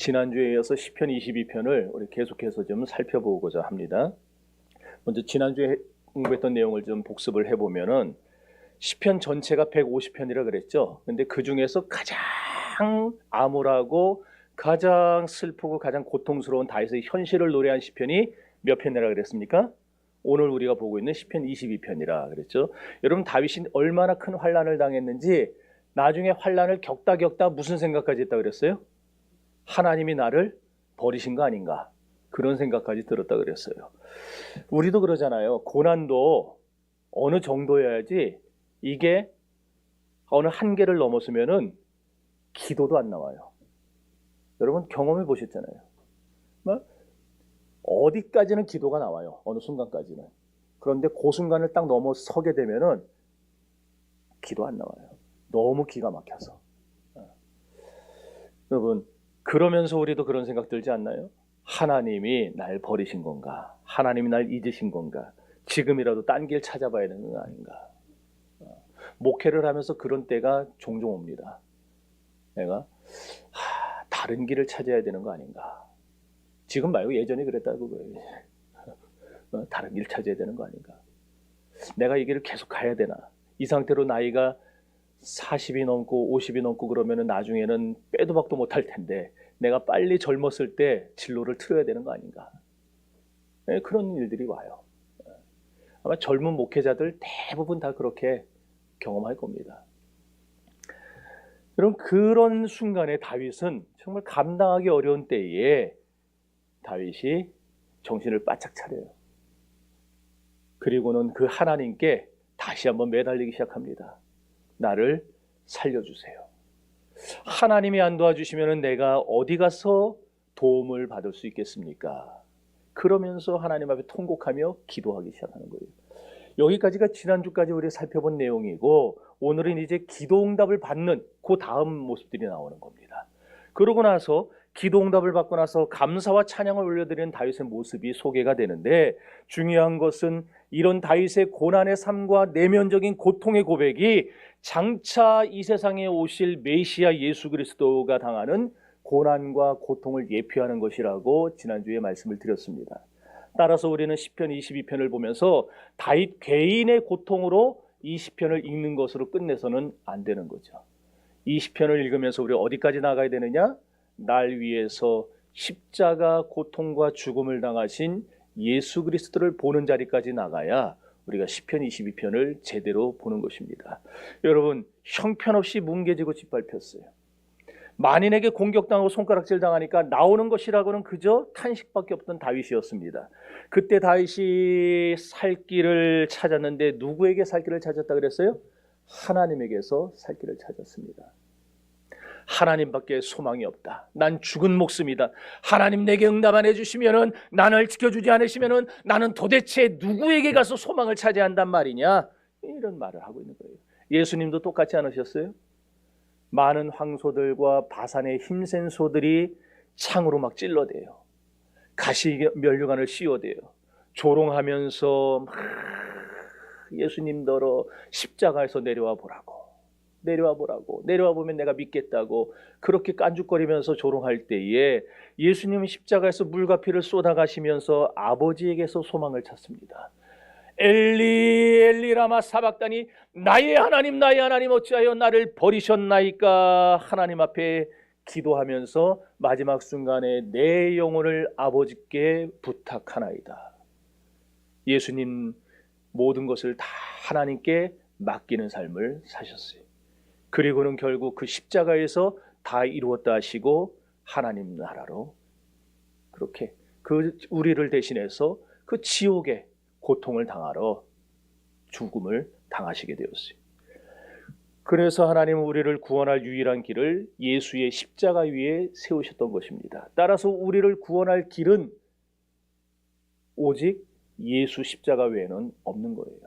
지난주에 이어서 시편 22편을 우리 계속해서 좀 살펴보고자 합니다. 먼저 지난주에 공부했던 내용을 좀 복습을 해보면은 시편 전체가 150편이라 그랬죠. 근데 그 중에서 가장 암울하고 가장 슬프고 가장 고통스러운 다윗의 현실을 노래한 시편이 몇 편이라 그랬습니까? 오늘 우리가 보고 있는 시편 22편이라 그랬죠. 여러분, 다윗이 얼마나 큰 환난을 당했는지 나중에 환난을 겪다 무슨 생각까지 했다 그랬어요? 하나님이 나를 버리신 거 아닌가, 그런 생각까지 들었다 그랬어요. 우리도 그러잖아요. 고난도 어느 정도여야지 이게 어느 한계를 넘었으면은 기도도 안 나와요. 여러분 경험해 보셨잖아요. 어디까지는 기도가 나와요. 어느 순간까지는. 그런데 그 순간을 딱 넘어서게 되면은 기도 안 나와요. 너무 기가 막혀서. 여러분, 그러면서 우리도 그런 생각 들지 않나요? 하나님이 날 버리신 건가? 하나님이 날 잊으신 건가? 지금이라도 딴 길 찾아봐야 되는 거 아닌가? 목회를 하면서 그런 때가 종종 옵니다. 내가 다른 길을 찾아야 되는 거 아닌가? 지금 말고 예전에 그랬다고 그래요. 다른 길 찾아야 되는 거 아닌가? 내가 이 길을 계속 가야 되나? 이 상태로 나이가 40이 넘고 50이 넘고 그러면은 나중에는 빼도 박도 못할 텐데 내가 빨리 젊었을 때 진로를 틀어야 되는 거 아닌가? 네, 그런 일들이 와요. 아마 젊은 목회자들 대부분 다 그렇게 경험할 겁니다. 그럼 그런 순간에 다윗은 정말 감당하기 어려운 때에 다윗이 정신을 바짝 차려요. 그리고는 그 하나님께 다시 한번 매달리기 시작합니다. 나를 살려주세요. 하나님이 안 도와주시면 내가 어디 가서 도움을 받을 수 있겠습니까? 그러면서 하나님 앞에 통곡하며 기도하기 시작하는 거예요. 여기까지가 지난주까지 우리가 살펴본 내용이고, 오늘은 이제 기도응답을 받는 그 다음 모습들이 나오는 겁니다. 그러고 나서 기도응답을 받고 나서 감사와 찬양을 올려드리는 다윗의 모습이 소개가 되는데, 중요한 것은 이런 다윗의 고난의 삶과 내면적인 고통의 고백이 장차 이 세상에 오실 메시아 예수 그리스도가 당하는 고난과 고통을 예표하는 것이라고 지난주에 말씀을 드렸습니다. 따라서 우리는 시편 22편을 보면서 다윗 개인의 고통으로 이 시편을 읽는 것으로 끝내서는 안 되는 거죠. 이 시편을 읽으면서 우리가 어디까지 나가야 되느냐? 날 위해서 십자가 고통과 죽음을 당하신 예수 그리스도를 보는 자리까지 나가야 우리가 시편 22편을 제대로 보는 것입니다. 여러분, 형편없이 뭉개지고 짓밟혔어요. 만인에게 공격당하고 손가락질 당하니까 나오는 것이라고는 그저 탄식밖에 없던 다윗이었습니다. 그때 다윗이 살 길을 찾았는데 누구에게 살 길을 찾았다 그랬어요? 하나님에게서 살 길을 찾았습니다. 하나님밖에 소망이 없다. 난 죽은 목숨이다. 하나님 내게 응답 안 해주시면은, 나를 지켜주지 않으시면은 나는 도대체 누구에게 가서 소망을 찾아야 한단 말이냐? 이런 말을 하고 있는 거예요. 예수님도 똑같지 않으셨어요? 많은 황소들과 바산의 힘센 소들이 창으로 막 찔러대요. 가시 면류관을 씌워대요. 조롱하면서 막 예수님더러 십자가에서 내려와 보라고, 내려와 보면 내가 믿겠다고 그렇게 깐죽거리면서 조롱할 때에 예수님은 십자가에서 물과 피를 쏟아가시면서 아버지에게서 소망을 찾습니다. 엘리 엘리 라마 사박다니, 나의 하나님 어찌하여 나를 버리셨나이까? 하나님 앞에 기도하면서 마지막 순간에 내 영혼을 아버지께 부탁하나이다. 예수님 모든 것을 다 하나님께 맡기는 삶을 사셨어요. 그리고는 결국 그 십자가에서 다 이루었다 하시고 하나님 나라로 그렇게 그 우리를 대신해서 그 지옥의 고통을 당하러 죽음을 당하시게 되었어요. 그래서 하나님은 우리를 구원할 유일한 길을 예수의 십자가 위에 세우셨던 것입니다. 따라서 우리를 구원할 길은 오직 예수 십자가 외에는 없는 거예요.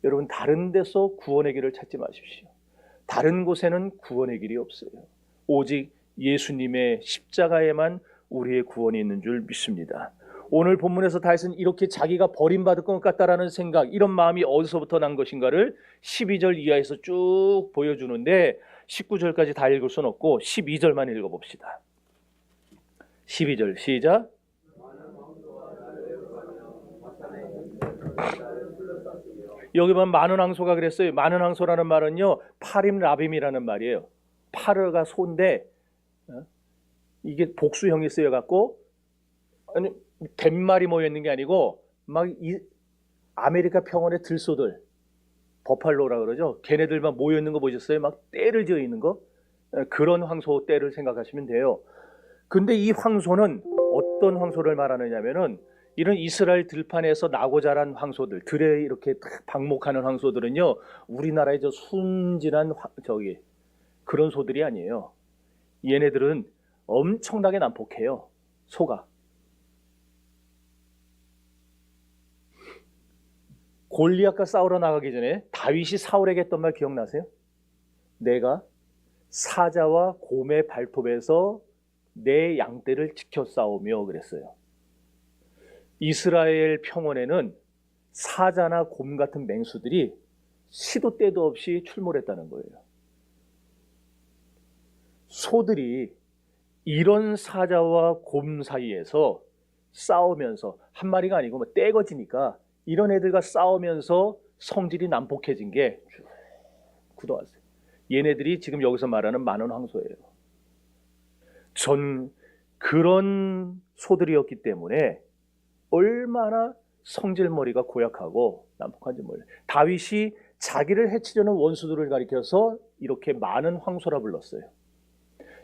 여러분, 다른 데서 구원의 길을 찾지 마십시오. 다른 곳에는 구원의 길이 없어요. 오직 예수님의 십자가에만 우리의 구원이 있는 줄 믿습니다. 오늘 본문에서 다윗은 이렇게 자기가 버림받을 것 같다라는 생각, 이런 마음이 어디서부터 난 것인가를 12절 이하에서 쭉 보여주는데 19절까지 다 읽을 수는 없고 12절만 읽어봅시다. 12절 시작. 여기 보면 많은 황소가 그랬어요. 많은 황소라는 말은요, 파림 라빔이라는 말이에요. 파르가 소인데 이게 복수형이 쓰여갖고 아니 100마리 모여 있는 게 아니고 막 이 아메리카 평원의 들소들 버팔로라 그러죠. 걔네들만 모여 있는 거 보셨어요? 막 떼를 지어 있는 거 그런 황소 떼를 생각하시면 돼요. 근데 이 황소는 어떤 황소를 말하느냐면은 이런 이스라엘 들판에서 나고 자란 황소들, 들에 이렇게 방목하는 황소들은요, 우리나라의 저 순진한 그런 소들이 아니에요. 얘네들은 엄청나게 난폭해요. 소가. 골리앗과 싸우러 나가기 전에 다윗이 사울에게 했던 말 기억나세요? 내가 사자와 곰의 발톱에서 내 양떼를 지켜 싸우며 그랬어요. 이스라엘 평원에는 사자나 곰 같은 맹수들이 시도 때도 없이 출몰했다는 거예요. 소들이 이런 사자와 곰 사이에서 싸우면서 한 마리가 아니고 뭐 떼거지니까 이런 애들과 싸우면서 성질이 난폭해진 게 쭉 굳어왔어요. 얘네들이 지금 여기서 말하는 많은 황소예요. 전 그런 소들이었기 때문에 얼마나 성질머리가 고약하고 난폭한지 몰라요. 다윗이 자기를 해치려는 원수들을 가리켜서 이렇게 많은 황소라 불렀어요.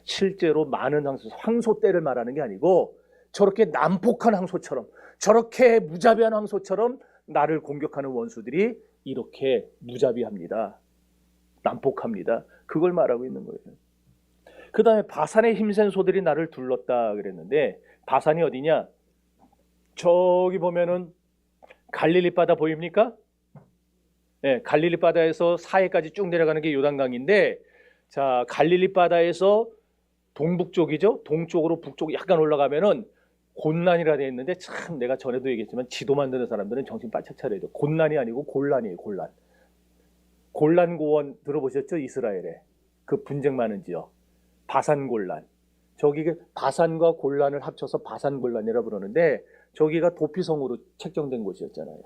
실제로 많은 황소 떼를 말하는 게 아니고 저렇게 난폭한 황소처럼 저렇게 무자비한 황소처럼 나를 공격하는 원수들이 이렇게 무자비합니다. 난폭합니다. 그걸 말하고 있는 거예요. 그 다음에 바산의 힘센 소들이 나를 둘렀다 그랬는데 바산이 어디냐? 저기 보면은 갈릴리 바다 보입니까? 네, 갈릴리 바다에서 사해까지 쭉 내려가는 게 요단강인데 자, 갈릴리 바다에서 동북쪽이죠. 동쪽으로 북쪽 약간 올라가면은 곤란이라 되어 있는데 참 내가 전에도 얘기했지만 지도 만드는 사람들은 정신 바짝 차려야 돼요. 곤란이 아니고 골란이에요. 골란. 골란 고원 들어보셨죠? 이스라엘에 그 분쟁 많은 지역 바산 골란. 저기 바산과 골란을 합쳐서 바산 골란이라 부르는데 저기가 도피성으로 책정된 곳이었잖아요.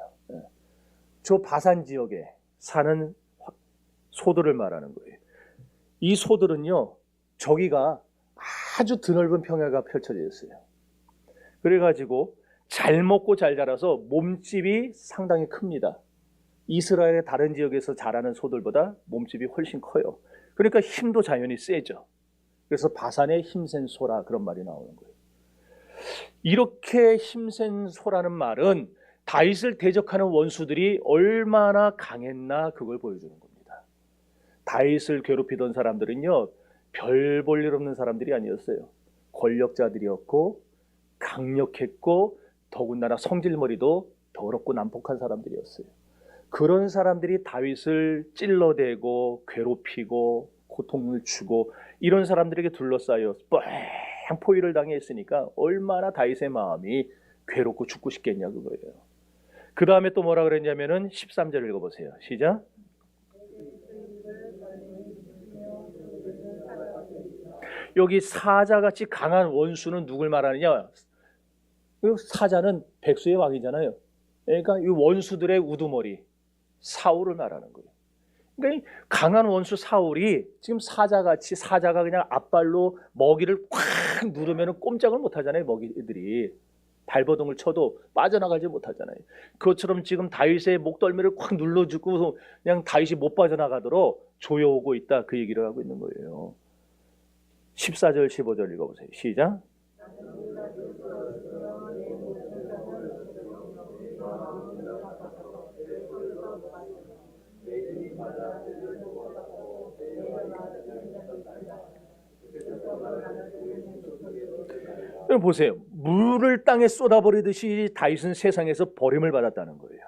저 바산 지역에 사는 소들을 말하는 거예요. 이 소들은요, 저기가 아주 드넓은 평야가 펼쳐져 있어요. 그래가지고 잘 먹고 잘 자라서 몸집이 상당히 큽니다. 이스라엘의 다른 지역에서 자라는 소들보다 몸집이 훨씬 커요. 그러니까 힘도 자연히 세죠. 그래서 바산의 힘센 소라 그런 말이 나오는 거예요. 이렇게 힘센 소라는 말은 다윗을 대적하는 원수들이 얼마나 강했나 그걸 보여주는 겁니다. 다윗을 괴롭히던 사람들은요, 별 볼 일 없는 사람들이 아니었어요. 권력자들이었고 강력했고 더군다나 성질머리도 더럽고 난폭한 사람들이었어요. 그런 사람들이 다윗을 찔러대고 괴롭히고 고통을 주고 이런 사람들에게 둘러싸여 포위를 당했으니까 얼마나 다윗의 마음이 괴롭고 죽고 싶겠냐 그거예요. 그 다음에 또 뭐라 그랬냐면은 13절 읽어보세요. 시작. 여기 사자같이 강한 원수는 누굴 말하느냐? 사자는 백수의 왕이잖아요. 그러니까 이 원수들의 우두머리 사울을 말하는 거예요. 그러니까 강한 원수 사울이 지금 사자같이 사자가 그냥 앞발로 먹이를 꽉 누르면 꼼짝을 못하잖아요. 먹이들이 발버둥을 쳐도 빠져나가지 못하잖아요. 그것처럼 지금 다윗의 목덜미를 꽉 눌러주고 그냥 다윗이 못 빠져나가도록 조여오고 있다 그 얘기를 하고 있는 거예요. 14절 15절 읽어보세요. 시작. 여러분 보세요. 물을 땅에 쏟아버리듯이 다윗은 세상에서 버림을 받았다는 거예요.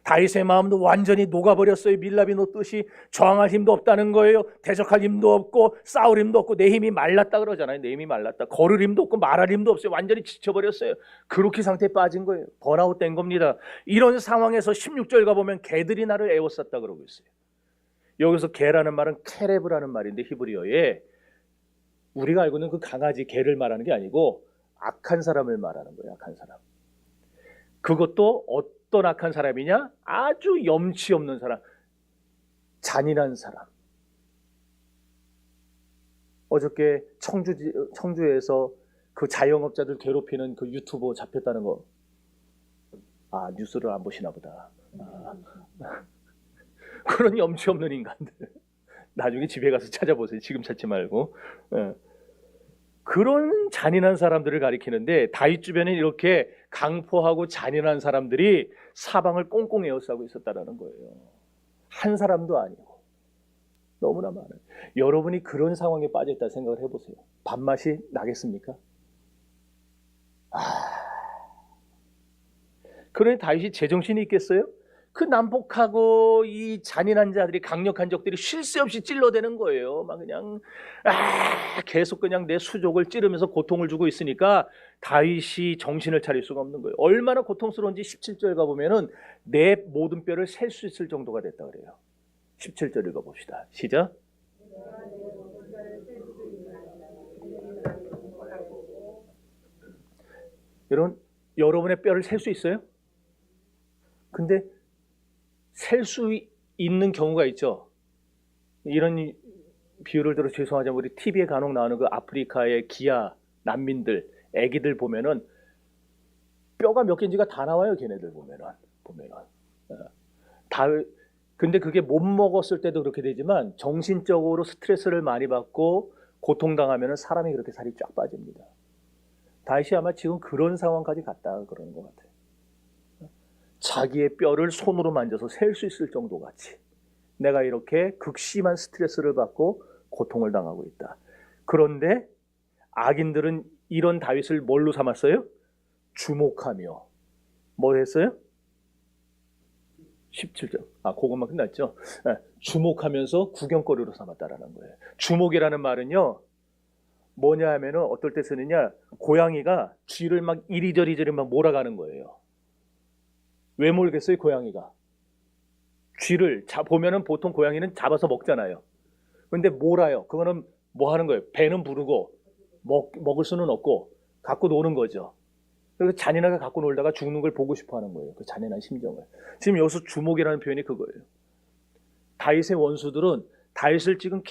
다윗의 마음도 완전히 녹아버렸어요. 밀랍이 녹듯이 저항할 힘도 없다는 거예요. 대적할 힘도 없고 싸울 힘도 없고 내 힘이 말랐다 그러잖아요. 내 힘이 말랐다. 걸을 힘도 없고 말할 힘도 없어요. 완전히 지쳐버렸어요. 그렇게 상태에 빠진 거예요. 번아웃 된 겁니다. 이런 상황에서 16절 가보면 개들이 나를 애워쌌다 그러고 있어요. 여기서 개라는 말은 케레브라는 말인데 히브리어에 우리가 알고 있는 그 강아지 개를 말하는 게 아니고 악한 사람을 말하는 거예요. 악한 사람. 그것도 어떤 악한 사람이냐? 아주 염치 없는 사람, 잔인한 사람. 어저께 청주에서 그 자영업자들 괴롭히는 그 유튜버 잡혔다는 거. 아, 뉴스를 안 보시나 보다. 그런 염치 없는 인간들. 나중에 집에 가서 찾아보세요. 지금 찾지 말고. 그런 잔인한 사람들을 가리키는데 다윗 주변에 이렇게 강포하고 잔인한 사람들이 사방을 꽁꽁 에워싸고 있었다는 거예요. 한 사람도 아니고 너무나 많아요. 여러분이 그런 상황에 빠져있다 생각을 해보세요. 밥맛이 나겠습니까? 그러니 다윗이 제정신이 있겠어요? 그 난폭하고 이 잔인한 자들이, 강력한 적들이 쉴 새 없이 찔러대는 거예요. 막 그냥 계속 그냥 내 수족을 찌르면서 고통을 주고 있으니까 다윗이 정신을 차릴 수가 없는 거예요. 얼마나 고통스러운지 17절 가보면은 내 모든 뼈를 셀 수 있을 정도가 됐다 그래요. 17절 읽어봅시다. 시작. 여러분의 뼈를 셀 수 있어요? 근데 셀 수 있는 경우가 있죠. 이런 비유를 들어 죄송하지만 우리 TV에 간혹 나오는 그 아프리카의 기아 난민들, 애기들 보면은 뼈가 몇 개인지가 다 나와요. 걔네들 보면은. 다. 근데 그게 못 먹었을 때도 그렇게 되지만 정신적으로 스트레스를 많이 받고 고통당하면은 사람이 그렇게 살이 쫙 빠집니다. 다윗이 아마 지금 그런 상황까지 갔다 그러는 것 같아요. 자기의 뼈를 손으로 만져서 셀 수 있을 정도 같이 내가 이렇게 극심한 스트레스를 받고 고통을 당하고 있다. 그런데 악인들은 이런 다윗을 뭘로 삼았어요? 주목하며 뭐 했어요? 17절. 그것만 끝났죠. 주목하면서 구경거리로 삼았다라는 거예요. 주목이라는 말은요, 뭐냐 하면은 어떨 때 쓰느냐, 고양이가 쥐를 막 이리저리 막 몰아가는 거예요. 왜 몰겠어요, 고양이가? 쥐를 보면은 보통 고양이는 잡아서 먹잖아요. 근데 몰아요. 그거는 뭐 하는 거예요? 배는 부르고 먹을 수는 없고 갖고 노는 거죠. 그래서 잔인하게 갖고 놀다가 죽는 걸 보고 싶어 하는 거예요. 그 잔인한 심정을. 지금 여기서 주목이라는 표현이 그거예요. 다윗의 원수들은 다윗을 지금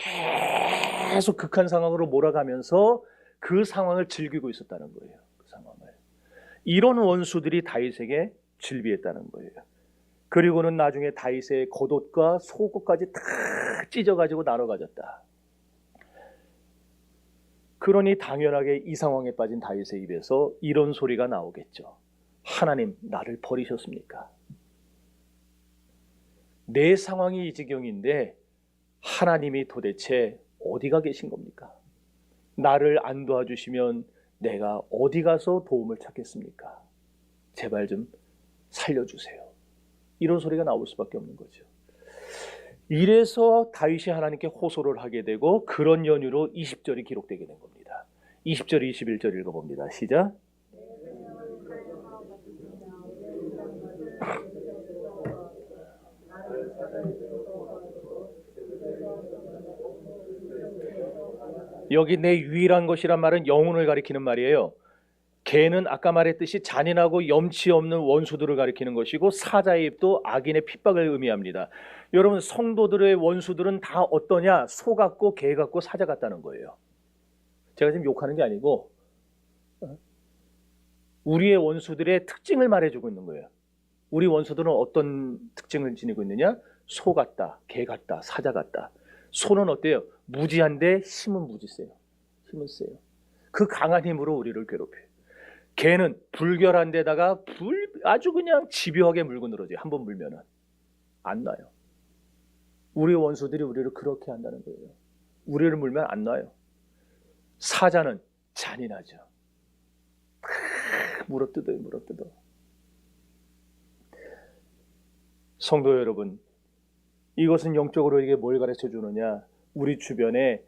계속 극한 상황으로 몰아가면서 그 상황을 즐기고 있었다는 거예요. 그 상황을. 이런 원수들이 다윗에게 질비했다는 거예요. 그리고는 나중에 다윗의 겉옷과 속옷까지 다 찢어가지고 나눠 가졌다. 그러니 당연하게 이 상황에 빠진 다윗의 입에서 이런 소리가 나오겠죠. 하나님, 나를 버리셨습니까? 내 상황이 이 지경인데 하나님이 도대체 어디가 계신 겁니까? 나를 안 도와주시면 내가 어디 가서 도움을 찾겠습니까? 제발 좀 살려주세요. 이런 소리가 나올 수밖에 없는 거죠. 이래서 다윗이 하나님께 호소를 하게 되고 그런 연유로 20절이 기록되게 된 겁니다. 20절, 21절 읽어봅니다. 시작. 여기 내 유일한 것이란 말은 영혼을 가리키는 말이에요. 개는 아까 말했듯이 잔인하고 염치 없는 원수들을 가리키는 것이고 사자의 입도 악인의 핍박을 의미합니다. 여러분, 성도들의 원수들은 다 어떠냐? 소 같고 개 같고 사자 같다는 거예요. 제가 지금 욕하는 게 아니고 우리의 원수들의 특징을 말해주고 있는 거예요. 우리 원수들은 어떤 특징을 지니고 있느냐? 소 같다, 개 같다, 사자 같다. 소는 어때요? 무지한데 힘은 무지 세요. 힘은 세요. 그 강한 힘으로 우리를 괴롭혀요. 개는 불결한 데다가 아주 그냥 집요하게 물고 늘어져요. 한번 물면은 안 놔요. 우리 원수들이 우리를 그렇게 한다는 거예요. 우리를 물면 안 놔요. 사자는 잔인하죠. 물어뜯어요. 성도 여러분, 이것은 영적으로 이게 뭘 가르쳐 주느냐? 우리 주변에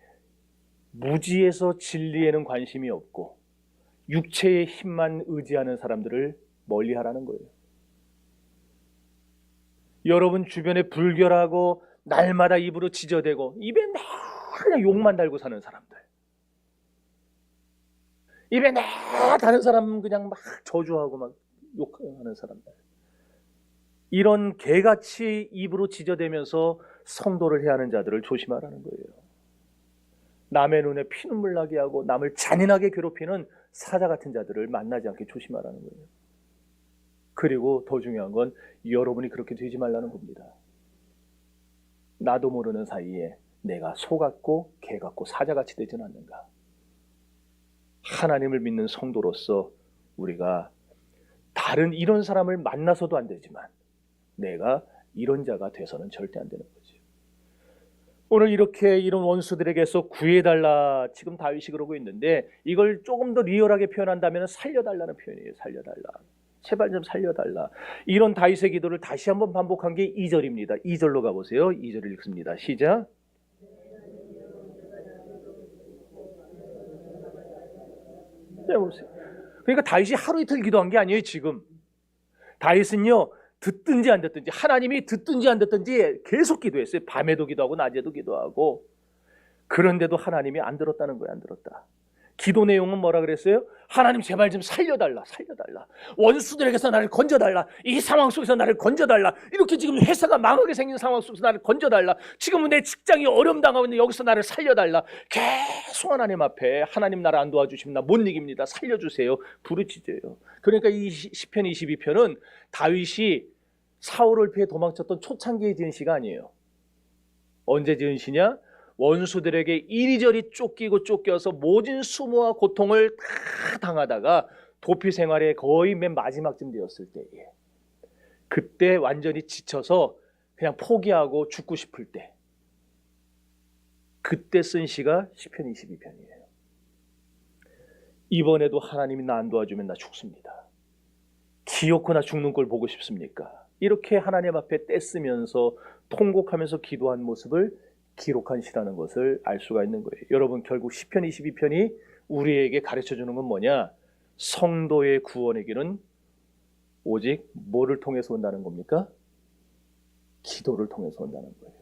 무지에서 진리에는 관심이 없고 육체의 힘만 의지하는 사람들을 멀리하라는 거예요. 여러분 주변에 불결하고 날마다 입으로 지저대고 입에 맨날 욕만 달고 사는 사람들, 입에 내 다른 사람 그냥 막 저주하고 막 욕하는 사람들. 이런 개같이 입으로 지저대면서 성도를 해하는 자들을 조심하라는 거예요. 남의 눈에 피눈물 나게 하고 남을 잔인하게 괴롭히는 사자 같은 자들을 만나지 않게 조심하라는 거예요. 그리고 더 중요한 건 여러분이 그렇게 되지 말라는 겁니다. 나도 모르는 사이에 내가 소 같고 개 같고 사자같이 되지는 않는가. 하나님을 믿는 성도로서 우리가 다른 이런 사람을 만나서도 안 되지만 내가 이런 자가 돼서는 절대 안 되는 거죠. 오늘 이렇게 이런 원수들에게서 구해달라 지금 다윗이 그러고 있는데 이걸 조금 더 리얼하게 표현한다면 살려달라는 표현이에요. 살려달라. 제발 좀 살려달라. 이런 다윗의 기도를 다시 한번 반복한 게 2절입니다. 2절로 가보세요. 2절 읽습니다. 시작. 네, 보세요. 그러니까 다윗이 하루 이틀 기도한 게 아니에요. 지금 다윗은요 듣든지 안 듣든지 하나님이 듣든지 안 듣든지 계속 기도했어요. 밤에도 기도하고 낮에도 기도하고. 그런데도 하나님이 안 들었다는 거예요. 안 들었다. 기도 내용은 뭐라 그랬어요? 하나님 제발 좀 살려달라. 살려달라. 원수들에게서 나를 건져달라. 이 상황 속에서 나를 건져달라. 이렇게 지금 회사가 망하게 생긴 상황 속에서 나를 건져달라. 지금은 내 직장이 어려움 당하고 있는데 여기서 나를 살려달라. 계속 하나님 앞에 하나님 나를 안 도와주시면 나 못 이깁니다. 살려주세요. 부르짖어요. 그러니까 이 시편 22편은 다윗이 사울을 피해 도망쳤던 초창기에 지은 시가 아니에요. 언제 지은 시냐? 원수들에게 이리저리 쫓기고 쫓겨서 모진 수모와 고통을 다 당하다가 도피 생활에 거의 맨 마지막쯤 되었을 때에 그때 완전히 지쳐서 그냥 포기하고 죽고 싶을 때 그때 쓴 시가 시편 22편이에요. 이번에도 하나님이 나 안 도와주면 나 죽습니다. 기어코 나 죽는 걸 보고 싶습니까? 이렇게 하나님 앞에 떼쓰면서 통곡하면서 기도한 모습을 기록한 시라는 것을 알 수가 있는 거예요. 여러분 결국 시편 22편이 우리에게 가르쳐주는 건 뭐냐? 성도의 구원의 길은 오직 뭐를 통해서 온다는 겁니까? 기도를 통해서 온다는 거예요.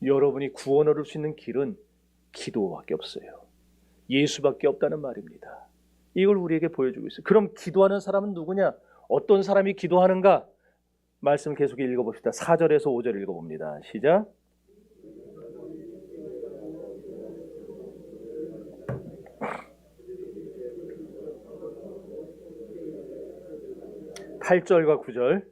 여러분이 구원 얻을 수 있는 길은 기도밖에 없어요. 예수밖에 없다는 말입니다. 이걸 우리에게 보여주고 있어요. 그럼 기도하는 사람은 누구냐? 어떤 사람이 기도하는가? 말씀 계속 읽어봅시다. 4절에서 5절 읽어봅니다. 시작. 8절과 9절.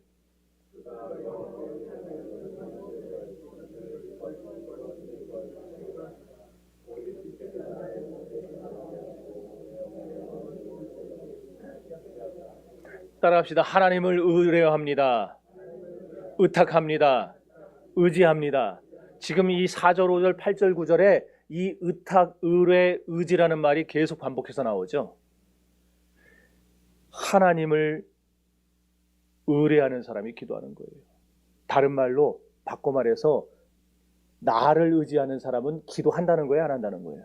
따라합시다. 하나님을 의뢰합니다. 의탁합니다. 의지합니다. 지금 이 4절, 5절, 8절, 9절에 이 의탁, 의뢰, 의지라는 말이 계속 반복해서 나오죠. 하나님을 의뢰하는 사람이 기도하는 거예요. 다른 말로 바꿔 말해서 나를 의지하는 사람은 기도한다는 거예요? 안 한다는 거예요?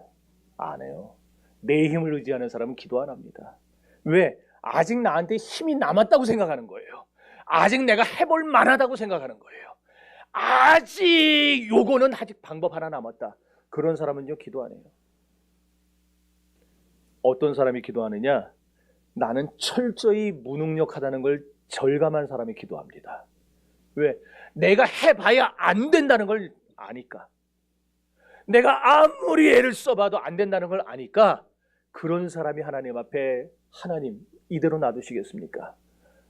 안 해요. 내 힘을 의지하는 사람은 기도 안 합니다. 왜? 아직 나한테 힘이 남았다고 생각하는 거예요. 아직 내가 해볼 만하다고 생각하는 거예요. 아직 요거는 아직 방법 하나 남았다. 그런 사람은요 기도 안 해요. 어떤 사람이 기도하느냐? 나는 철저히 무능력하다는 걸 절감한 사람이 기도합니다. 왜? 내가 해봐야 안 된다는 걸 아니까. 내가 아무리 애를 써봐도 안 된다는 걸 아니까 그런 사람이 하나님 앞에 하나님 이대로 놔두시겠습니까?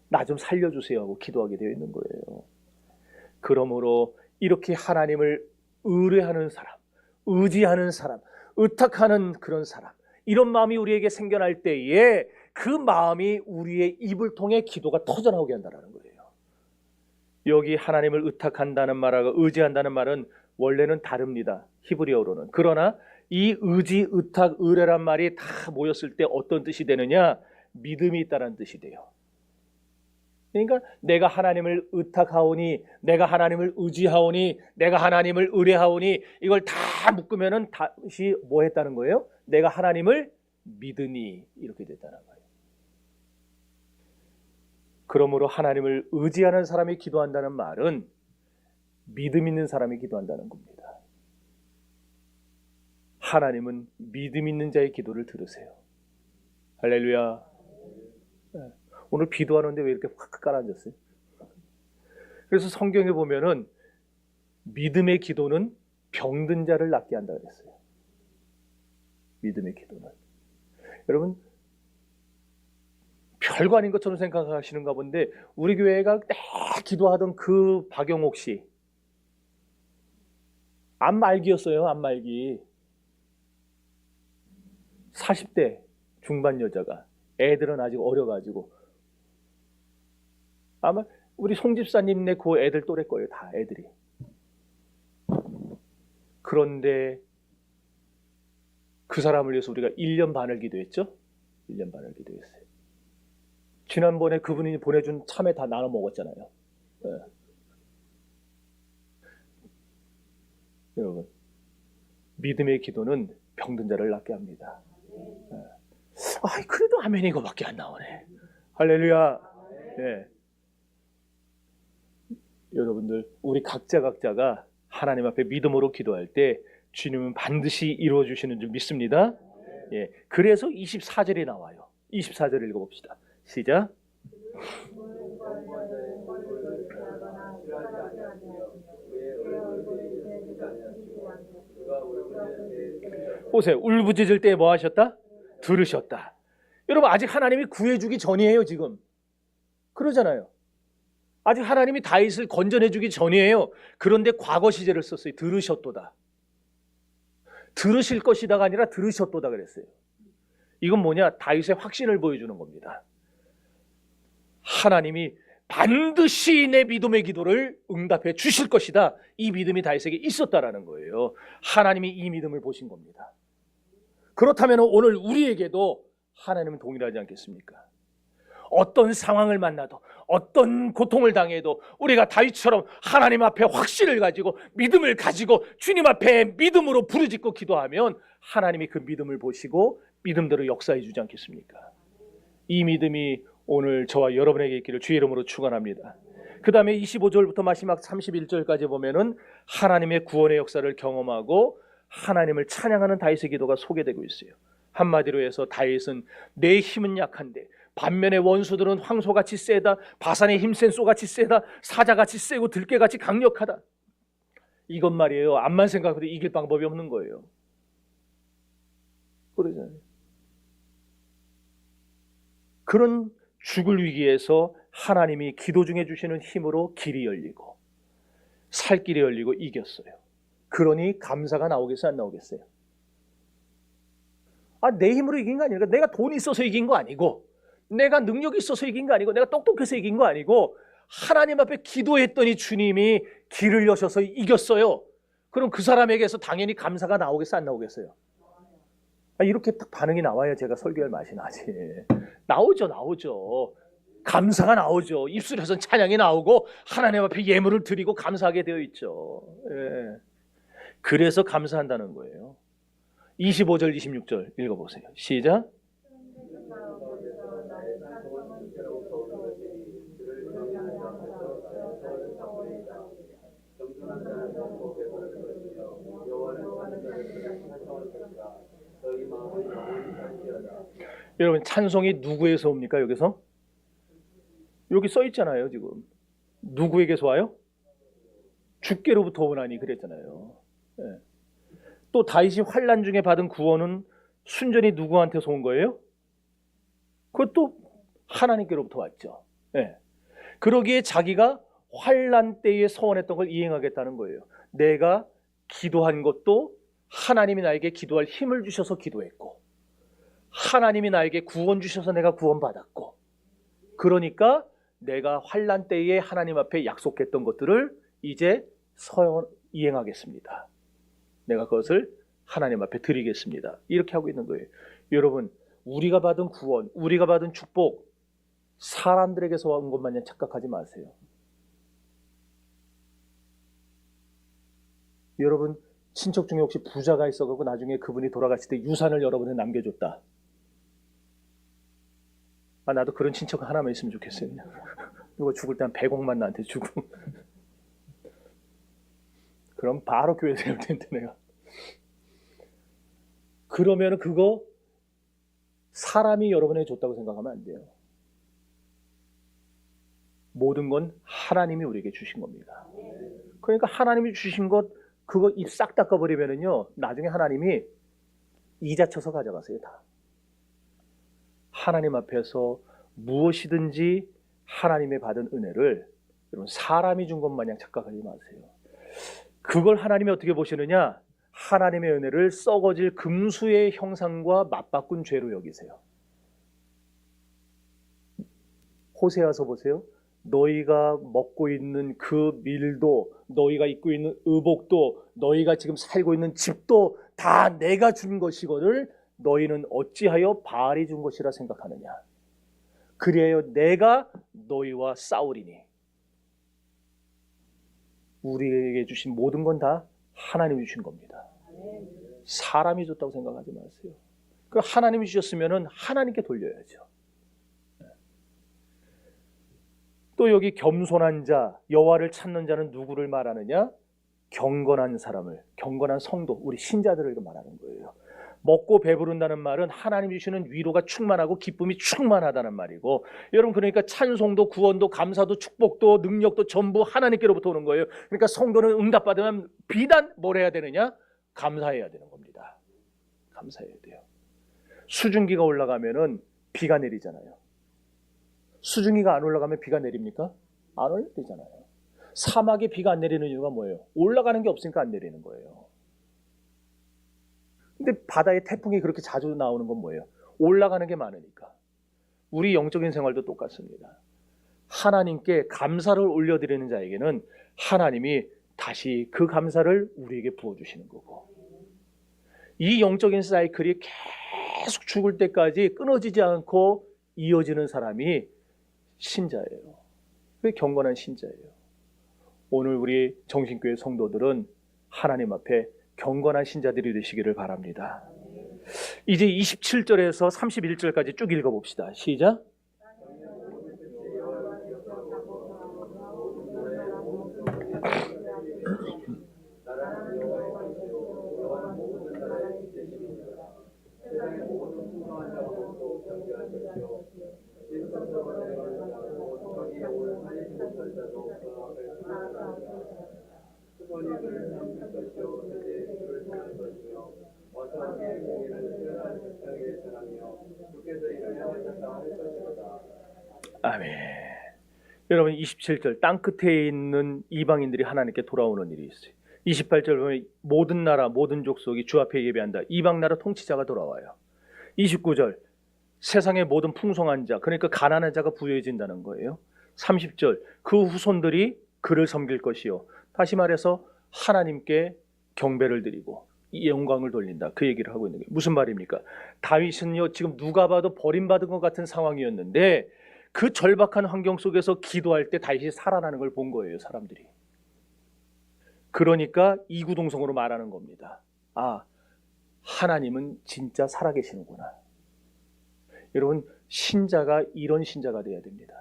나 좀 살려주세요 하고 기도하게 되어 있는 거예요. 그러므로 이렇게 하나님을 의뢰하는 사람, 의지하는 사람, 의탁하는 그런 사람, 이런 마음이 우리에게 생겨날 때에 그 마음이 우리의 입을 통해 기도가 터져나오게 한다는 거예요. 여기 하나님을 의탁한다는 말하고 의지한다는 말은 원래는 다릅니다. 히브리어로는. 그러나 이 의지, 의탁, 의뢰란 말이 다 모였을 때 어떤 뜻이 되느냐? 믿음이 있다는 뜻이 돼요. 그러니까 내가 하나님을 의탁하오니, 내가 하나님을 의지하오니, 내가 하나님을 의뢰하오니, 이걸 다 묶으면은 다시 뭐 했다는 거예요? 내가 하나님을 믿으니, 이렇게 됐다는 거예요. 그러므로 하나님을 의지하는 사람이 기도한다는 말은 믿음 있는 사람이 기도한다는 겁니다. 하나님은 믿음 있는 자의 기도를 들으세요. 할렐루야. 예. 오늘 비도하는데 왜 이렇게 확 깔아앉았어요? 그래서 성경에 보면은 믿음의 기도는 병든 자를 낫게 한다 그랬어요. 믿음의 기도는. 여러분, 별거 아닌 것처럼 생각하시는가 본데 우리 교회가 딱 기도하던 그 박영옥 씨, 암말기였어요. 암말기. 40대 중반 여자가, 애들은 아직 어려가지고, 아마 우리 송 집사님네 그 애들 또래 거예요. 다 애들이. 그런데 그 사람을 위해서 우리가 1년 반을 기도했죠. 1년 반을 기도했어요. 지난번에 그분이 보내준 참외 다 나눠 먹었잖아요. 네. 여러분, 믿음의 기도는 병든 자를 낫게 합니다. 네. 그래도 아멘 이거밖에 안 나오네. 할렐루야. 네. 여러분들, 우리 각자가 하나님 앞에 믿음으로 기도할 때 주님은 반드시 이루어 주시는 줄 믿습니다. 예. 그래서 24절이 나와요. 24절 읽어봅시다. 시작. 보세요. 울부짖을 때 뭐 하셨다? 들으셨다. 여러분, 아직 하나님이 구해주기 전이에요. 지금 그러잖아요. 아직 하나님이 다윗을 건져내주기 전이에요. 그런데 과거 시제를 썼어요. 들으셨도다. 들으실 것이다가 아니라 들으셨도다 그랬어요. 이건 뭐냐? 다윗의 확신을 보여주는 겁니다. 하나님이 반드시 내 믿음의 기도를 응답해 주실 것이다. 이 믿음이 다윗에게 있었다라는 거예요. 하나님이 이 믿음을 보신 겁니다. 그렇다면 오늘 우리에게도 하나님은 동일하지 않겠습니까? 어떤 상황을 만나도, 어떤 고통을 당해도 우리가 다윗처럼 하나님 앞에 확신을 가지고 믿음을 가지고 주님 앞에 믿음으로 부르짖고 기도하면 하나님이 그 믿음을 보시고 믿음대로 역사해 주지 않겠습니까? 이 믿음이 오늘 저와 여러분에게 있기를 주의 이름으로 축원합니다. 그 다음에 25절부터 마지막 31절까지 보면은 하나님의 구원의 역사를 경험하고 하나님을 찬양하는 다윗의 기도가 소개되고 있어요. 한마디로 해서 다윗은 내 힘은 약한데 반면에 원수들은 황소같이 세다, 바산의 힘센 쏘같이 세다, 사자같이 세고 들깨같이 강력하다. 이것 말이에요. 암만 생각해도 이길 방법이 없는 거예요. 그러잖아요. 그런 죽을 위기에서 하나님이 기도 중에 주시는 힘으로 길이 열리고 살 길이 열리고 이겼어요. 그러니 감사가 나오겠어요, 안 나오겠어요? 내 힘으로 이긴 거 아니니까, 내가 돈이 있어서 이긴 거 아니고, 내가 능력이 있어서 이긴 거 아니고, 내가 똑똑해서 이긴 거 아니고, 하나님 앞에 기도했더니 주님이 길을 여셔서 이겼어요. 그럼 그 사람에게서 당연히 감사가 나오겠어요, 안 나오겠어요? 이렇게 딱 반응이 나와야 제가 설교할 맛이 나지. 나오죠. 감사가 나오죠. 입술에서는 찬양이 나오고 하나님 앞에 예물을 드리고 감사하게 되어 있죠. 예. 그래서 감사한다는 거예요. 25절 26절 읽어보세요. 시작. 여러분, 찬송이 누구에서 옵니까? 여기서? 여기 써 있잖아요. 지금 누구에게서 와요? 주께로부터 오나니 그랬잖아요. 네. 또 다윗이 환난 중에 받은 구원은 순전히 누구한테서 온 거예요? 그것도 하나님께로부터 왔죠. 네. 그러기에 자기가 환난 때에 서원했던 걸 이행하겠다는 거예요. 내가 기도한 것도 하나님이 나에게 기도할 힘을 주셔서 기도했고, 하나님이 나에게 구원 주셔서 내가 구원받았고, 그러니까 내가 환난 때에 하나님 앞에 약속했던 것들을 이제 이행하겠습니다. 내가 그것을 하나님 앞에 드리겠습니다. 이렇게 하고 있는 거예요. 여러분, 우리가 받은 구원, 우리가 받은 축복, 사람들에게서 온 것만 착각하지 마세요. 여러분, 친척 중에 혹시 부자가 있어가지고 나중에 그분이 돌아가실 때 유산을 여러분에 남겨줬다. 나도 그런 친척 하나만 있으면 좋겠어요. 이거 죽을 때 한 100억만 나한테 주고. 그럼 바로 교회 세울 텐데 내가. 그러면 그거 사람이 여러분에게 줬다고 생각하면 안 돼요. 모든 건 하나님이 우리에게 주신 겁니다. 그러니까 하나님이 주신 것 그거 입 싹 닦아버리면은요 나중에 하나님이 이자 쳐서 가져가세요 다. 하나님 앞에서 무엇이든지 하나님의 받은 은혜를 여러분 사람이 준 것 마냥 착각하지 마세요. 그걸 하나님이 어떻게 보시느냐? 하나님의 은혜를 썩어질 금수의 형상과 맞바꾼 죄로 여기세요. 호세아서 보세요. 너희가 먹고 있는 그 밀도, 너희가 입고 있는 의복도, 너희가 지금 살고 있는 집도 다 내가 준 것이거늘 너희는 어찌하여 바알이 준 것이라 생각하느냐? 그리하여 내가 너희와 싸우리니. 우리에게 주신 모든 건 다 하나님이 주신 겁니다. 사람이 줬다고 생각하지 마세요. 그 하나님이 주셨으면 하나님께 돌려야죠. 또 여기 겸손한 자, 여호와를 찾는 자는 누구를 말하느냐? 경건한 사람을, 경건한 성도, 우리 신자들을 말하는 거예요. 먹고 배부른다는 말은 하나님 주시는 위로가 충만하고 기쁨이 충만하다는 말이고, 여러분 그러니까 찬송도 구원도 감사도 축복도 능력도 전부 하나님께로부터 오는 거예요. 그러니까 성도는 응답받으면 비단 뭘 해야 되느냐? 감사해야 되는 겁니다. 감사해야 돼요. 수증기가 올라가면은 비가 내리잖아요. 수증기가 안 올라가면 비가 내립니까? 안 올리잖아요. 사막에 비가 안 내리는 이유가 뭐예요? 올라가는 게 없으니까 안 내리는 거예요. 근데 바다에 태풍이 그렇게 자주 나오는 건 뭐예요? 올라가는 게 많으니까. 우리 영적인 생활도 똑같습니다. 하나님께 감사를 올려드리는 자에게는 하나님이 다시 그 감사를 우리에게 부어주시는 거고, 이 영적인 사이클이 계속 죽을 때까지 끊어지지 않고 이어지는 사람이 신자예요. 그게 경건한 신자예요. 오늘 우리 정신교회 성도들은 하나님 앞에 경건한 신자들이 되시기를 바랍니다. 이제 27절에서 31절까지 쭉 읽어봅시다. 시작. 아멘. 여러분 27절 땅끝에 있는 이방인들이 하나님께 돌아오는 일이 있어요. 28절 보면 모든 나라 모든 족속이 주 앞에 예배한다. 이방 나라 통치자가 돌아와요. 29절 세상의 모든 풍성한 자, 그러니까 가난한 자가 부유해진다는 거예요. 30절 그 후손들이 그를 섬길 것이요. 다시 말해서 하나님께 경배를 드리고 이 영광을 돌린다. 그 얘기를 하고 있는 게 무슨 말입니까? 다윗은요 지금 누가 봐도 버림받은 것 같은 상황이었는데 그 절박한 환경 속에서 기도할 때 다윗이 살아나는 걸 본 거예요. 사람들이. 그러니까 이구동성으로 말하는 겁니다. 아, 하나님은 진짜 살아계시는구나. 여러분 신자가 이런 신자가 돼야 됩니다.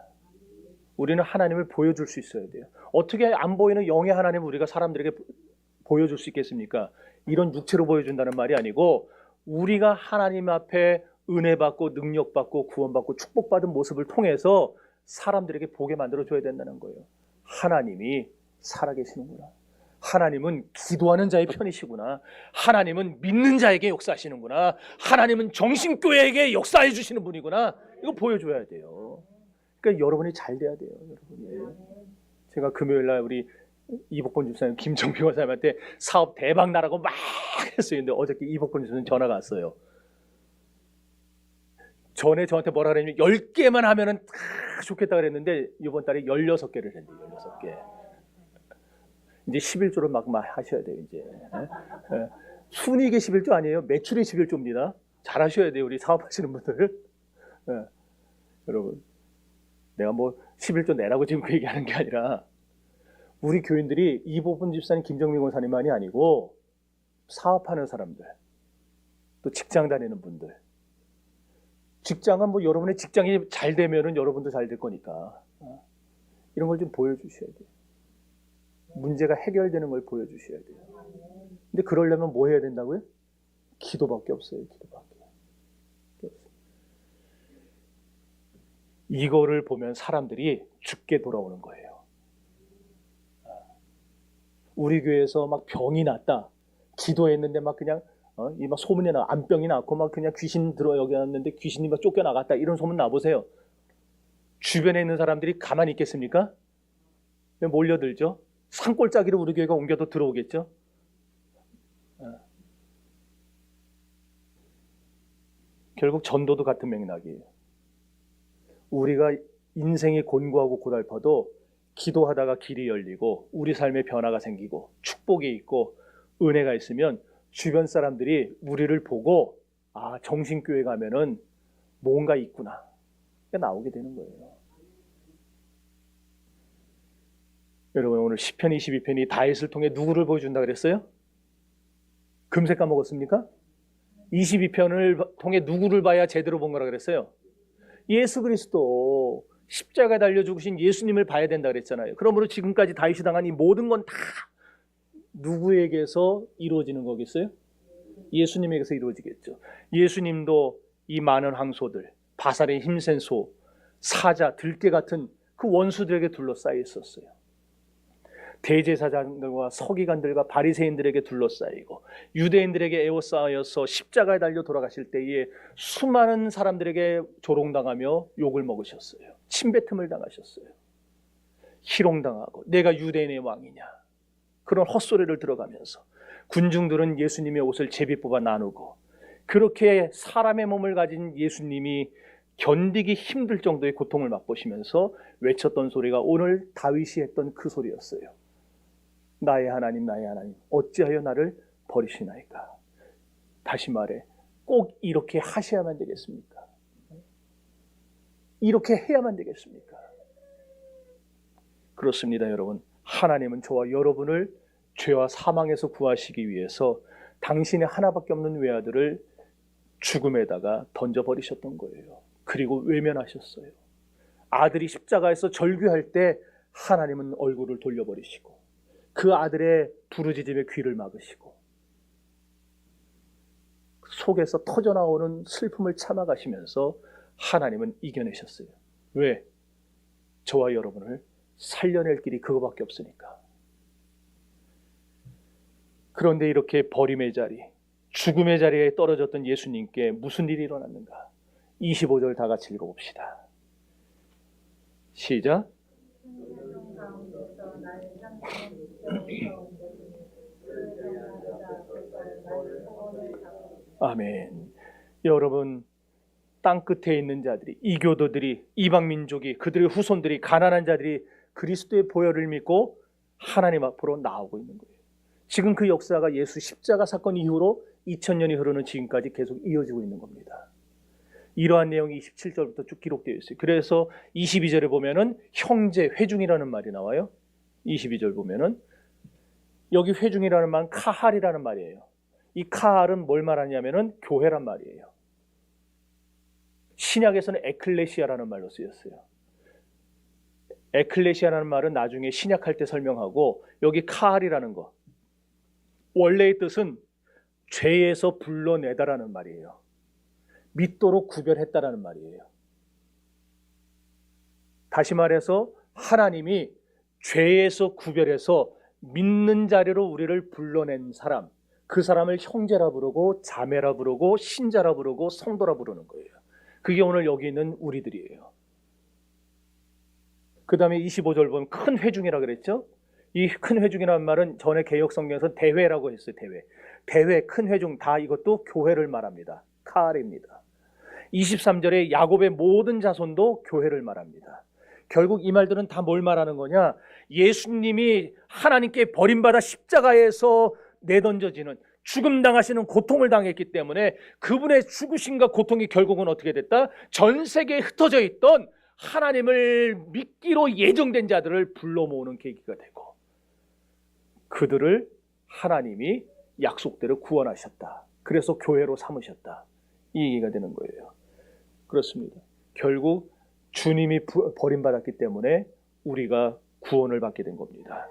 우리는 하나님을 보여줄 수 있어야 돼요. 어떻게 안 보이는 영의 하나님을 우리가 사람들에게 보여줄 수 있겠습니까? 이런 육체로 보여준다는 말이 아니고 우리가 하나님 앞에 은혜 받고 능력 받고 구원 받고 축복받은 모습을 통해서 사람들에게 보게 만들어줘야 된다는 거예요. 하나님이 살아계시는구나. 하나님은 기도하는 자의 편이시구나. 하나님은 믿는 자에게 역사하시는구나. 하나님은 정신교회에게 역사해 주시는 분이구나. 이거 보여줘야 돼요. 그러니까 여러분이 잘 돼야 돼요. 여러분이. 제가 금요일날 우리 이복권 집사님 김정필 원사님한테 사업 대박 나라고 막 했어요. 근데 어저께 이복권 집사님 전화가 왔어요. 전에 저한테 뭐라 그랬냐면 10개만 하면은 좋겠다 그랬는데 이번 달에 16개를 했는데 16개. 이제 11조를 막 하셔야 돼요. 이제 순이익의 11조 아니에요. 매출의 11조입니다. 잘 하셔야 돼요. 우리 사업하시는 분들. 여러분 내가 뭐 11조 내라고 지금 그 얘기하는 게 아니라 우리 교인들이 이복권 집사님 김정민 권사님만이 아니고 사업하는 사람들 또 직장 다니는 분들, 직장은 뭐 여러분의 직장이 잘 되면은 여러분도 잘 될 거니까 이런 걸 좀 보여주셔야 돼요. 문제가 해결되는 걸 보여주셔야 돼요. 근데 그러려면 뭐 해야 된다고요? 기도밖에 없어요. 기도밖에. 이거를 보면 사람들이 죽게 돌아오는 거예요. 우리 교회에서 막 병이 났다, 기도했는데 막 그냥 이 막 소문이 나, 암병이 났고 막 그냥 귀신 들어 여기 왔는데 귀신이 막 쫓겨나갔다, 이런 소문 나보세요. 주변에 있는 사람들이 가만히 있겠습니까? 몰려들죠. 산골짜기로 우리 교회가 옮겨도 들어오겠죠. 결국 전도도 같은 맥락이에요. 우리가 인생이 곤고하고 고달파도 기도하다가 길이 열리고 우리 삶에 변화가 생기고 축복이 있고 은혜가 있으면 주변 사람들이 우리를 보고 정신교회 가면은 뭔가 있구나, 나오게 되는 거예요. 여러분, 오늘 시편 22편이 다윗을 통해 누구를 보여준다 그랬어요? 금세 까먹었습니까? 22편을 통해 누구를 봐야 제대로 본 거라 그랬어요? 예수 그리스도, 십자가에 달려 죽으신 예수님을 봐야 된다 그랬잖아요. 그러므로 지금까지 다윗이 당한 이 모든 건 다 누구에게서 이루어지는 거겠어요? 예수님에게서 이루어지겠죠. 예수님도 이 많은 황소들, 바살의 힘센 소, 사자, 들깨 같은 그 원수들에게 둘러싸여 있었어요. 대제사장들과 서기관들과 바리새인들에게 둘러싸이고 유대인들에게 에워싸여서 십자가에 달려 돌아가실 때에 수많은 사람들에게 조롱당하며 욕을 먹으셨어요. 침뱉음을 당하셨어요. 희롱당하고 내가 유대인의 왕이냐, 그런 헛소리를 들어가면서 군중들은 예수님의 옷을 제비 뽑아 나누고, 그렇게 사람의 몸을 가진 예수님이 견디기 힘들 정도의 고통을 맛보시면서 외쳤던 소리가 오늘 다윗이 했던 그 소리였어요. 나의 하나님, 나의 하나님, 어찌하여 나를 버리시나이까. 다시 말해, 꼭 이렇게 하셔야만 되겠습니까? 이렇게 해야만 되겠습니까? 그렇습니다, 여러분. 하나님은 저와 여러분을 죄와 사망에서 구하시기 위해서 당신의 하나밖에 없는 외아들을 죽음에다가 던져버리셨던 거예요. 그리고 외면하셨어요. 아들이 십자가에서 절규할 때 하나님은 얼굴을 돌려버리시고 그 아들의 부르짖음에 귀를 막으시고 속에서 터져나오는 슬픔을 참아가시면서 하나님은 이겨내셨어요. 왜? 저와 여러분을 살려낼 길이 그거밖에 없으니까. 그런데 이렇게 버림의 자리, 죽음의 자리에 떨어졌던 예수님께 무슨 일이 일어났는가? 25절 다 같이 읽어봅시다. 시작. 아멘. 여러분, 땅끝에 있는 자들이, 이교도들이, 이방민족이, 그들의 후손들이, 가난한 자들이 그리스도의 보혈을 믿고 하나님 앞으로 나오고 있는 거예요. 지금 그 역사가 예수 십자가 사건 이후로 2000년이 흐르는 지금까지 계속 이어지고 있는 겁니다. 이러한 내용이 27절부터 쭉 기록되어 있어요. 그래서 22절에 보면은 형제, 회중이라는 말이 나와요. 22절 보면은 여기 회중이라는 말은 카할이라는 말이에요. 이 카할은 뭘 말하냐면은 교회란 말이에요. 신약에서는 에클레시아라는 말로 쓰였어요. 에클레시아라는 말은 나중에 신약할 때 설명하고, 여기 카할이라는 거, 원래의 뜻은 죄에서 불러내다라는 말이에요. 믿도록 구별했다라는 말이에요. 다시 말해서 하나님이 죄에서 구별해서 믿는 자리로 우리를 불러낸 사람, 그 사람을 형제라 부르고 자매라 부르고 신자라 부르고 성도라 부르는 거예요. 그게 오늘 여기 있는 우리들이에요. 그 다음에 25절 보면 큰 회중이라 그랬죠. 이 큰 회중이라는 말은 전에 개역 성경에서 대회라고 했어요. 대회, 큰 회중, 다 이것도 교회를 말합니다. 카알입니다. 23절에 야곱의 모든 자손도 교회를 말합니다. 결국 이 말들은 다 뭘 말하는 거냐? 예수님이 하나님께 버림받아 십자가에서 내던져지는, 죽음 당하시는 고통을 당했기 때문에 그분의 죽으심과 고통이 결국은 어떻게 됐다? 전 세계에 흩어져 있던 하나님을 믿기로 예정된 자들을 불러 모으는 계기가 되고, 그들을 하나님이 약속대로 구원하셨다. 그래서 교회로 삼으셨다. 이 얘기가 되는 거예요. 그렇습니다. 결국 주님이 버림받았기 때문에 우리가 구원을 받게 된 겁니다.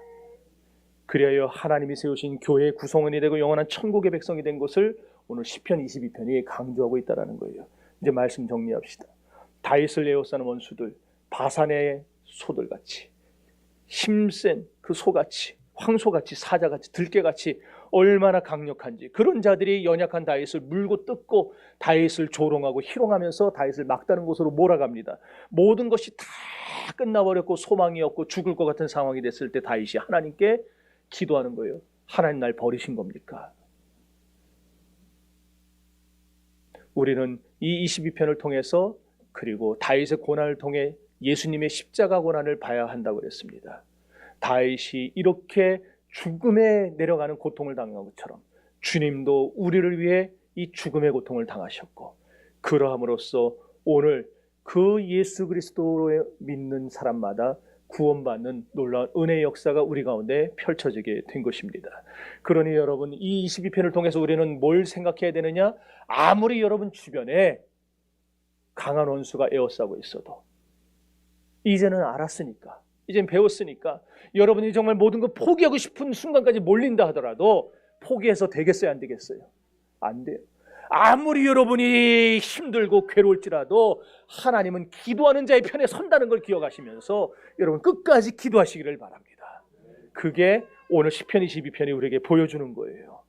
그리하여 하나님이 세우신 교회의 구성원이 되고 영원한 천국의 백성이 된 것을 오늘 시편 22편이 강조하고 있다는 거예요. 이제 말씀 정리합시다. 다윗을 에워싸는 원수들, 바산의 소들같이, 힘센 그 소같이, 황소같이, 사자같이, 들깨같이 얼마나 강력한지, 그런 자들이 연약한 다윗을 물고 뜯고 다윗을 조롱하고 희롱하면서 다윗을 막다른 곳으로 몰아갑니다. 모든 것이 다 끝나버렸고 소망이 없고 죽을 것 같은 상황이 됐을 때 다윗이 하나님께 기도하는 거예요. 하나님 날 버리신 겁니까? 우리는 이 22편을 통해서, 그리고 다윗의 고난을 통해 예수님의 십자가 고난을 봐야 한다고 그랬습니다. 다윗이 이렇게 죽음에 내려가는 고통을 당한 것처럼 주님도 우리를 위해 이 죽음의 고통을 당하셨고, 그러함으로써 오늘 그 예수 그리스도를 믿는 사람마다 구원받는 놀라운 은혜의 역사가 우리 가운데 펼쳐지게 된 것입니다. 그러니 여러분, 이 22편을 통해서 우리는 뭘 생각해야 되느냐? 아무리 여러분 주변에 강한 원수가 에워싸고 있어도 이제는 알았으니까, 이젠 배웠으니까, 여러분이 정말 모든 걸 포기하고 싶은 순간까지 몰린다 하더라도 포기해서 되겠어요, 안 되겠어요? 안 돼요. 아무리 여러분이 힘들고 괴로울지라도 하나님은 기도하는 자의 편에 선다는 걸 기억하시면서 여러분 끝까지 기도하시기를 바랍니다. 그게 오늘 시편 22편이 우리에게 보여주는 거예요.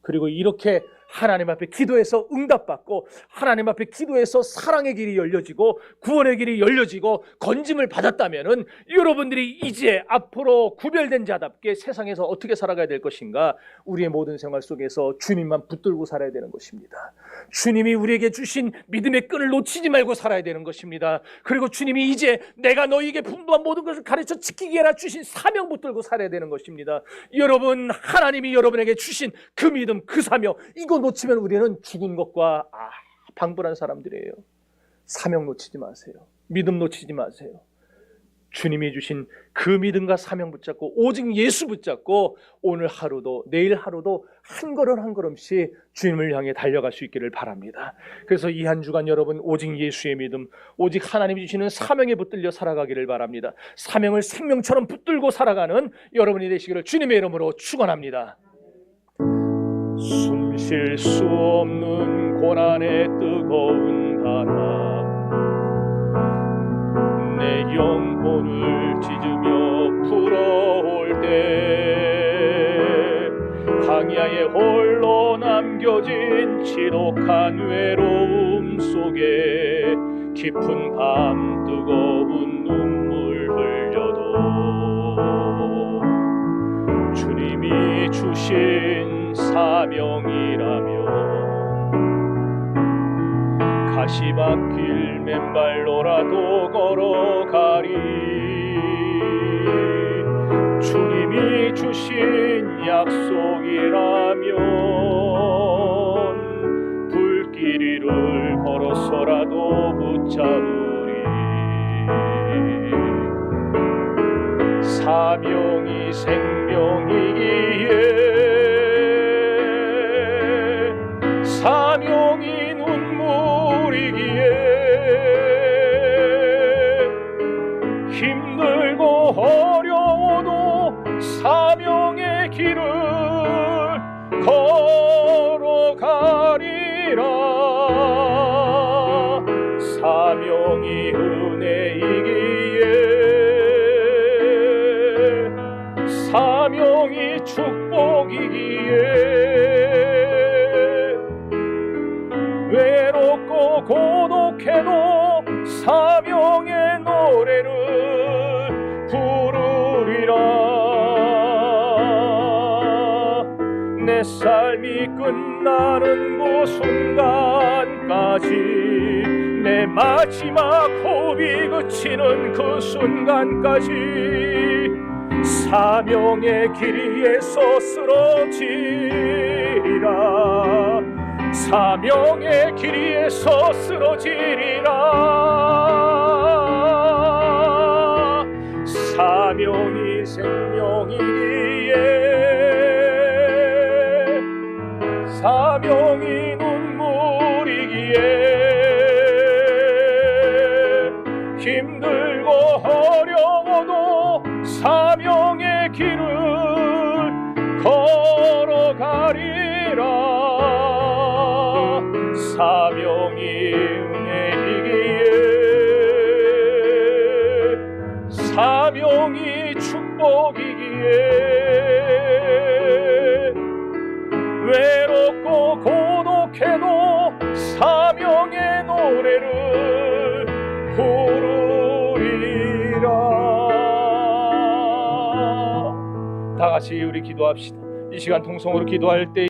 그리고 이렇게 하나님 앞에 기도해서 응답받고, 하나님 앞에 기도해서 사랑의 길이 열려지고 구원의 길이 열려지고 건짐을 받았다면은 여러분들이 이제 앞으로 구별된 자답게 세상에서 어떻게 살아가야 될 것인가, 우리의 모든 생활 속에서 주님만 붙들고 살아야 되는 것입니다. 주님이 우리에게 주신 믿음의 끈을 놓치지 말고 살아야 되는 것입니다. 그리고 주님이 이제 내가 너희에게 분부한 모든 것을 가르쳐 지키게 하라 주신 사명 붙들고 살아야 되는 것입니다. 여러분, 하나님이 여러분에게 주신 그 믿음, 그 사명, 이거 놓치면 우리는 죽은 것과 방불한 사람들이에요. 사명 놓치지 마세요. 믿음 놓치지 마세요. 주님이 주신 그 믿음과 사명 붙잡고 오직 예수 붙잡고 오늘 하루도 내일 하루도 한 걸음 한 걸음씩 주님을 향해 달려갈 수 있기를 바랍니다. 그래서 이 한 주간 여러분 오직 예수의 믿음, 오직 하나님이 주시는 사명에 붙들려 살아가기를 바랍니다. 사명을 생명처럼 붙들고 살아가는 여러분이 되시기를 주님의 이름으로 축원합니다. 숨 쉴 수 없는 고난의 뜨거운 바람, 내 영혼을 찢으며 불어올 때, 광야에 홀로 남겨진 지독한 외로움 속에 깊은 밤 뜨거운 눈물 흘려도 주님이 주신 사명이라면 가시밭길 맨발로라도 걸어가리. 주님이 주신 약속이라면 불길이를 걸어서라도 붙잡으리. 사명이 생명이기에 사명이 눈물이기에 힘들고 어려워도 사명의 길을 걸어가리라. 사명이 은혜이기에 사명이 축복이기에 외롭고 고독해도 사명의 노래를 부르리라. 내 삶이 끝나는 그 순간까지, 내 마지막 호흡이 그치는 그 순간까지 사명의 길 위에서 쓰러지리라. 사명의 길 위에서 쓰러지리라. 사명이 생명이기에 사명이 눈물이기에 힘들고 어려워도 사명의 길을 걸어가리라. 사명이 은혜이기에 축복이기에 외롭고 고독해도 사명의 노래를 부르리라. 다 같이 우리 기도합시다. 이 시간 통성으로 기도할 때